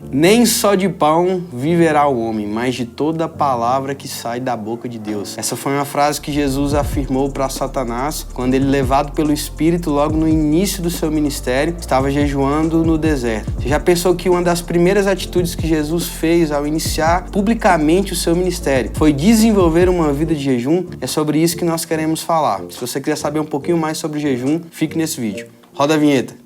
Nem só de pão viverá o homem, mas de toda palavra que sai da boca de Deus. Essa foi uma frase que Jesus afirmou para Satanás quando ele, levado pelo Espírito, logo no início do seu ministério, estava jejuando no deserto. Você já pensou que uma das primeiras atitudes que Jesus fez ao iniciar publicamente o seu ministério foi desenvolver uma vida de jejum? É sobre isso que nós queremos falar. Se você quiser saber um pouquinho mais sobre jejum, fique nesse vídeo. Roda a vinheta.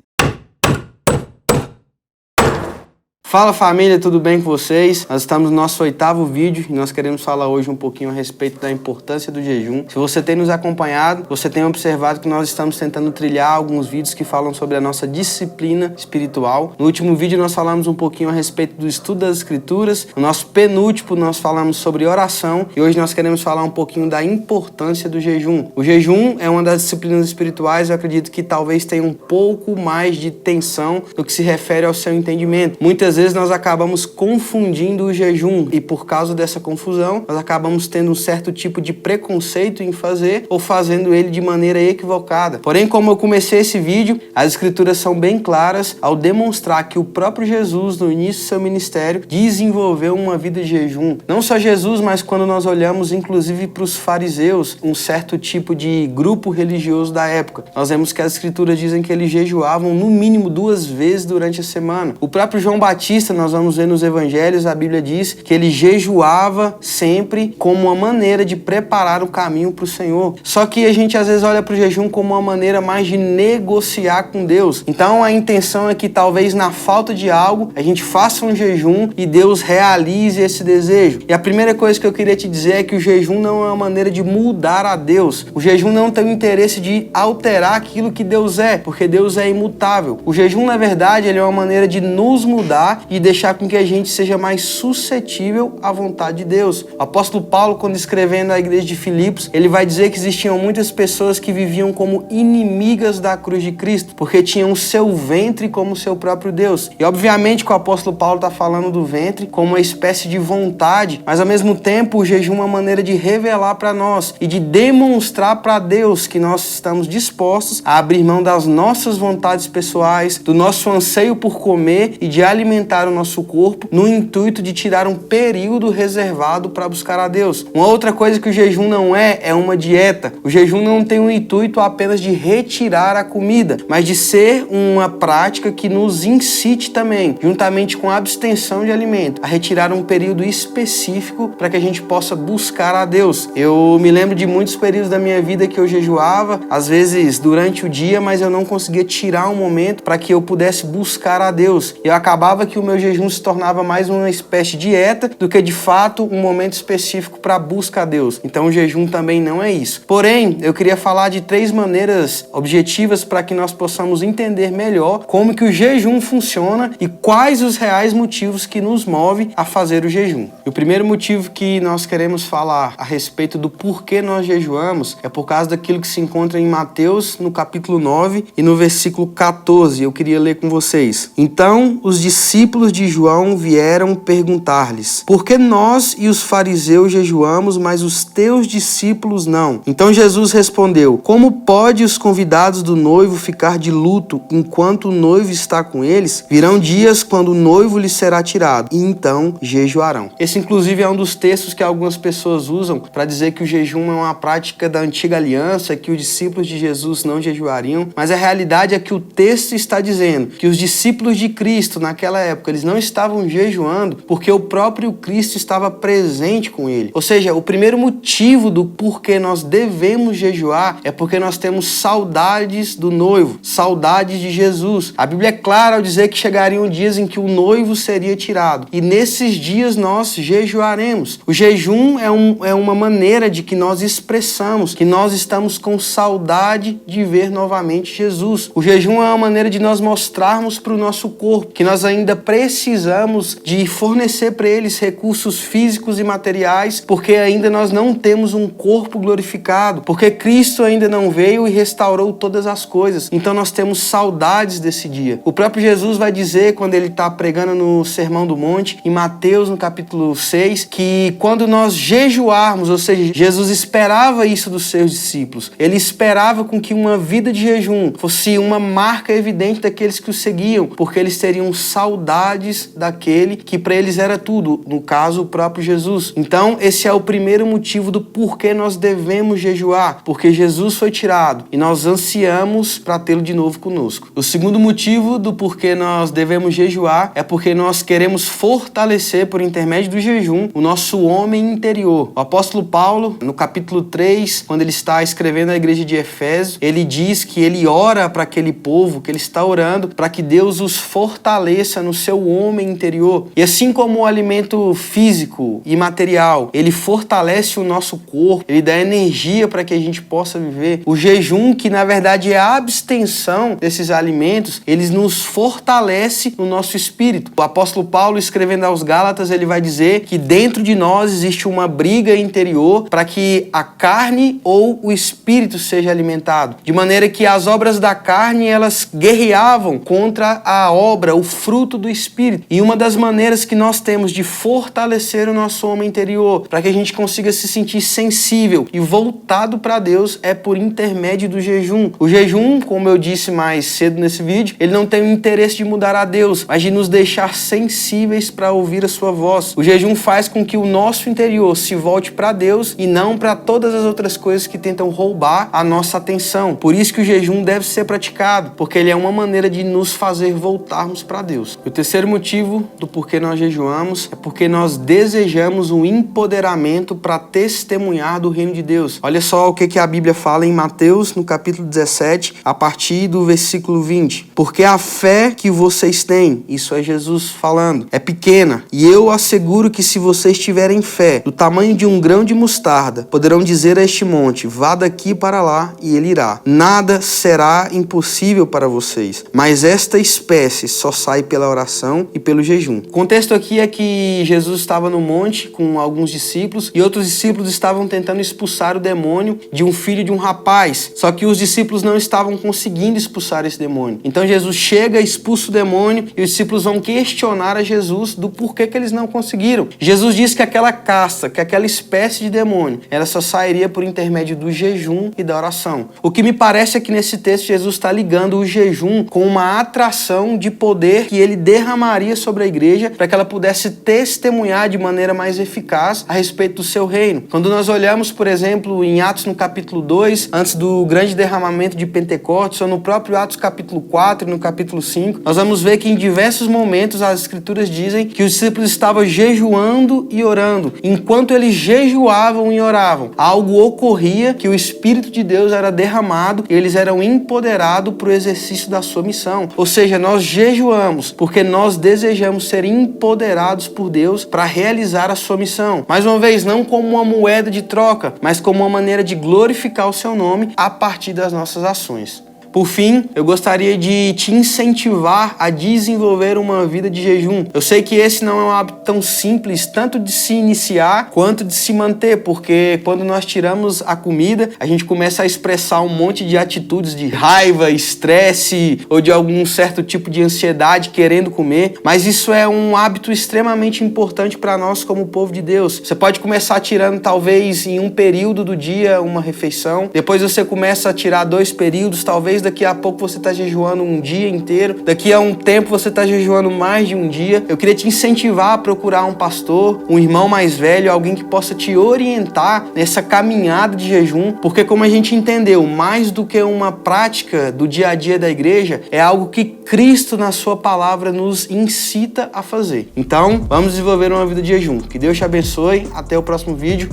Fala família, tudo bem com vocês? Nós estamos no nosso 8º vídeo e nós queremos falar hoje um pouquinho a respeito da importância do jejum. Se você tem nos acompanhado, você tem observado que nós estamos tentando trilhar alguns vídeos que falam sobre a nossa disciplina espiritual. No último vídeo nós falamos um pouquinho a respeito do estudo das escrituras. No nosso penúltimo nós falamos sobre oração e hoje nós queremos falar um pouquinho da importância do jejum. O jejum é uma das disciplinas espirituais, eu acredito que talvez tenha um pouco mais de tensão no que se refere ao seu entendimento. Muitas vezes nós acabamos confundindo o jejum e por causa dessa confusão nós acabamos tendo um certo tipo de preconceito em fazer ou fazendo ele de maneira equivocada. Porém, como eu comecei esse vídeo, as escrituras são bem claras ao demonstrar que o próprio Jesus, no início do seu ministério, desenvolveu uma vida de jejum. Não só Jesus, mas quando nós olhamos inclusive para os fariseus, um certo tipo de grupo religioso da época, nós vemos que as escrituras dizem que eles jejuavam no mínimo 2 vezes durante a semana. O próprio João Batista, nós vamos ver nos evangelhos, a Bíblia diz que ele jejuava sempre como uma maneira de preparar o caminho para o Senhor. Só que a gente às vezes olha para o jejum como uma maneira mais de negociar com Deus. Então a intenção é que talvez na falta de algo, a gente faça um jejum e Deus realize esse desejo. E a primeira coisa que eu queria te dizer é que o jejum não é uma maneira de mudar a Deus. O jejum não tem o interesse de alterar aquilo que Deus é, porque Deus é imutável. O jejum, na verdade, ele é uma maneira de nos mudar e deixar com que a gente seja mais suscetível à vontade de Deus. O apóstolo Paulo, quando escrevendo à igreja de Filipos, ele vai dizer que existiam muitas pessoas que viviam como inimigas da cruz de Cristo, porque tinham o seu ventre como seu próprio Deus. E obviamente que o apóstolo Paulo está falando do ventre como uma espécie de vontade, mas ao mesmo tempo o jejum é uma maneira de revelar para nós e de demonstrar para Deus que nós estamos dispostos a abrir mão das nossas vontades pessoais, do nosso anseio por comer e de alimentar o nosso corpo no intuito de tirar um período reservado para buscar a Deus. Uma outra coisa que o jejum não é uma dieta. O jejum não tem o intuito apenas de retirar a comida, mas de ser uma prática que nos incite também, juntamente com a abstenção de alimento, a retirar um período específico para que a gente possa buscar a Deus. Eu me lembro de muitos períodos da minha vida que eu jejuava, às vezes durante o dia, mas eu não conseguia tirar um momento para que eu pudesse buscar a Deus. Eu acabava que o meu jejum se tornava mais uma espécie de dieta do que de fato um momento específico para busca a Deus. Então o jejum também não é isso. Porém, eu queria falar de 3 maneiras objetivas para que nós possamos entender melhor como que o jejum funciona e quais os reais motivos que nos movem a fazer o jejum. E o primeiro motivo que nós queremos falar a respeito do porquê nós jejuamos é por causa daquilo que se encontra em Mateus, no capítulo 9 e no versículo 14. Eu queria ler com vocês. Então, os discípulos de João vieram perguntar-lhes: por que nós e os fariseus jejuamos, mas os teus discípulos não? Então Jesus respondeu: como pode os convidados do noivo ficar de luto enquanto o noivo está com eles? Virão dias quando o noivo lhes será tirado, e então jejuarão. Esse inclusive é um dos textos que algumas pessoas usam para dizer que o jejum é uma prática da antiga aliança, que os discípulos de Jesus não jejuariam, mas a realidade é que o texto está dizendo que os discípulos de Cristo naquela época, eles não estavam jejuando porque o próprio Cristo estava presente com ele. Ou seja, o primeiro motivo do porquê nós devemos jejuar é porque nós temos saudades do noivo, saudades de Jesus. A Bíblia é clara ao dizer que chegariam dias em que o noivo seria tirado e nesses dias nós jejuaremos. O jejum é uma maneira de que nós expressamos que nós estamos com saudade de ver novamente Jesus. O jejum é uma maneira de nós mostrarmos para o nosso corpo que nós ainda precisamos de fornecer para eles recursos físicos e materiais, porque ainda nós não temos um corpo glorificado, porque Cristo ainda não veio e restaurou todas as coisas. Então nós temos saudades desse dia. O próprio Jesus vai dizer, quando ele está pregando no Sermão do Monte, em Mateus, no capítulo 6, que quando nós jejuarmos, ou seja, Jesus esperava isso dos seus discípulos. Ele esperava com que uma vida de jejum fosse uma marca evidente daqueles que o seguiam, porque eles teriam saudade saudades daquele que para eles era tudo, no caso, o próprio Jesus. Então, esse é o primeiro motivo do porquê nós devemos jejuar, porque Jesus foi tirado e nós ansiamos para tê-lo de novo conosco. O segundo motivo do porquê nós devemos jejuar é porque nós queremos fortalecer, por intermédio do jejum, o nosso homem interior. O apóstolo Paulo, no capítulo 3, quando ele está escrevendo à igreja de Efésio, ele diz que ele ora para aquele povo, que ele está orando para que Deus os fortaleça no seu homem interior. E assim como o alimento físico e material, ele fortalece o nosso corpo, ele dá energia para que a gente possa viver. O jejum, que na verdade é a abstenção desses alimentos, eles nos fortalece no nosso espírito. O apóstolo Paulo, escrevendo aos Gálatas, ele vai dizer que dentro de nós existe uma briga interior para que a carne ou o espírito seja alimentado. De maneira que as obras da carne, elas guerreavam contra a obra, o fruto do espírito. E uma das maneiras que nós temos de fortalecer o nosso homem interior, para que a gente consiga se sentir sensível e voltado para Deus, é por intermédio do jejum. O jejum, como eu disse mais cedo nesse vídeo, ele não tem o interesse de mudar a Deus, mas de nos deixar sensíveis para ouvir a sua voz. O jejum faz com que o nosso interior se volte para Deus e não para todas as outras coisas que tentam roubar a nossa atenção. Por isso que o jejum deve ser praticado, porque ele é uma maneira de nos fazer voltarmos para Deus. E o terceiro motivo do porquê nós jejuamos é porque nós desejamos um empoderamento para testemunhar do reino de Deus. Olha só o que a Bíblia fala em Mateus, no capítulo 17, a partir do versículo 20. Porque a fé que vocês têm, isso é Jesus falando, é pequena. E eu asseguro que se vocês tiverem fé do tamanho de um grão de mostarda, poderão dizer a este monte, vá daqui para lá, e ele irá. Nada será impossível para vocês. Mas esta espécie só sai pela oração e pelo jejum. O contexto aqui é que Jesus estava no monte com alguns discípulos e outros discípulos estavam tentando expulsar o demônio de um filho de um rapaz. Só que os discípulos não estavam conseguindo expulsar esse demônio. Então Jesus chega, expulsa o demônio e os discípulos vão questionar a Jesus do porquê que eles não conseguiram. Jesus diz que aquela casta, que aquela espécie de demônio, ela só sairia por intermédio do jejum e da oração. O que me parece é que nesse texto Jesus está ligando o jejum com uma atração de poder que ele derramaria sobre a igreja para que ela pudesse testemunhar de maneira mais eficaz a respeito do seu reino. Quando nós olhamos, por exemplo, em Atos no capítulo 2, antes do grande derramamento de Pentecostes, ou no próprio Atos capítulo 4 e no capítulo 5, nós vamos ver que em diversos momentos as escrituras dizem que os discípulos estavam jejuando e orando. Enquanto eles jejuavam e oravam, algo ocorria que o Espírito de Deus era derramado e eles eram empoderados para o exercício da sua missão. Ou seja, nós jejuamos porque nós desejamos ser empoderados por Deus para realizar a sua missão. Mais uma vez, não como uma moeda de troca, mas como uma maneira de glorificar o seu nome a partir das nossas ações. Por fim, eu gostaria de te incentivar a desenvolver uma vida de jejum. Eu sei que esse não é um hábito tão simples, tanto de se iniciar quanto de se manter, porque quando nós tiramos a comida, a gente começa a expressar um monte de atitudes de raiva, estresse ou de algum certo tipo de ansiedade querendo comer, mas isso é um hábito extremamente importante para nós como povo de Deus. Você pode começar tirando talvez em um período do dia uma refeição, depois você começa a tirar 2 períodos, talvez daqui a pouco você está jejuando um dia inteiro, daqui a um tempo você está jejuando mais de um dia. Eu queria te incentivar a procurar um pastor, um irmão mais velho, alguém que possa te orientar nessa caminhada de jejum, porque como a gente entendeu, mais do que uma prática do dia a dia da igreja, é algo que Cristo na sua palavra nos incita a fazer. Então, vamos desenvolver uma vida de jejum. Que Deus te abençoe, até o próximo vídeo,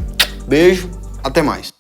beijo, até mais.